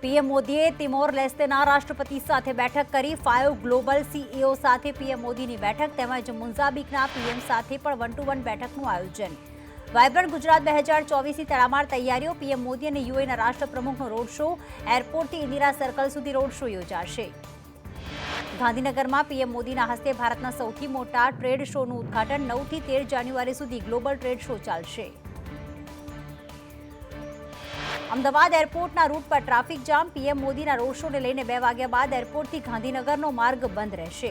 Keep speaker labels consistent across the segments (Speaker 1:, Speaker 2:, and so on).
Speaker 1: PM મોદીએ Timor લેસ્ટેના રાષ્ટ્રપતિ સાથે બેઠક કરી 5 ગ્લોબલ સીઈઓ સાથે પીએમ મોદીની બેઠક તેમજ મોઝામ્બિકના પીએમ સાથે પણ 1-to-1 બેઠકનું આયોજન. વાયબ્રન્ટ ગુજરાત 2024ની તડામાર તૈયારીઓ. પીએમ મોદી અને યુએના રાષ્ટ્રપ્રમુખનો રોડ શો. એરપોર્ટથી ઇન્દિરા સર્કલ સુધી રોડ શો યોજાશે. ગાંધીનગરમાં પીએમ મોદીના હસ્તે ભારતના સૌથી મોટા ટ્રેડ શોનું ઉદ્ઘાટન. 9 થી 13 જાન્યુઆરી સુધી ગ્લોબલ ટ્રેડ શો ચાલશે. અમદાવાદ એરપોર્ટના રૂટ પર ટ્રાફિક જામ. પીએમ મોદીના રોડ શોને લઈને 2 વાગ્યા બાદ એરપોર્ટથી ગાંધીનગરનો માર્ગ બંધ રહેશે.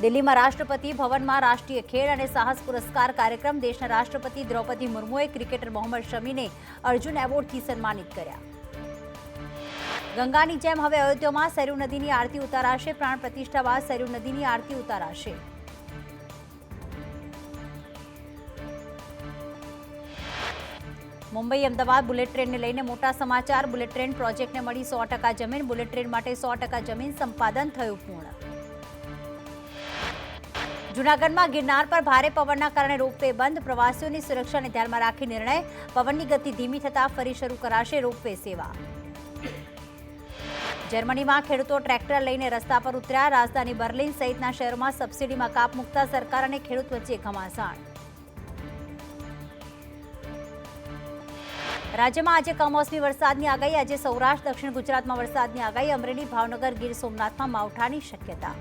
Speaker 1: દિલ્હીમાં રાષ્ટ્રપતિ ભવનમાં રાષ્ટ્રીય ખેલ અને સાહસ પુરસ્કાર કાર્યક્રમ. દેશના રાષ્ટ્રપતિ દ્રૌપદી મુર્મુએ ક્રિકેટર મોહમ્મદ શમીને અર્જુન એવોર્ડથી સન્માનિત કર્યા. ગંગાની જેમ હવે અયોધ્યામાં સરયુ નદીની આરતી ઉતારાશે. પ્રાણ પ્રતિષ્ઠા બાદ સરયુ નદીની આરતી ઉતારાશે. મુંબઈ અમદાવાદ બુલેટ ટ્રેનને લઈને મોટા સમાચાર. બુલેટ ટ્રેન પ્રોજેક્ટને મળી 100% જમીન. બુલેટ ટ્રેન માટે 100% જમીન સંપાદન થયું પૂર્ણ. જૂનાગઢમાં ગિરનાર પર ભારે પવનના કારણે રોપવે બંધ. પ્રવાસીઓની સુરક્ષાને ધ્યાનમાં રાખી નિર્ણય. પવનની ગતિ ધીમી થતાં ફરી શરૂ કરાશે રોપવે સેવા. જર્મનીમાં ખેડૂતો ટ્રેક્ટર લઈને રસ્તા પર ઉતર્યા. રાજધાની બર્લિન સહિતના શહેરોમાં સબસિડીમાં કાપ મૂકતા સરકાર અને ખેડૂત વચ્ચે ઘમાસાણ. રાજ્યમાં આજે કમોસમી વરસાદની આગાહી. આજે સૌરાષ્ટ્ર દક્ષિણ ગુજરાતમાં વરસાદની આગાહી. અમરેલી ભાવનગર ગીર સોમનાથમાં માવઠાની શક્યતા.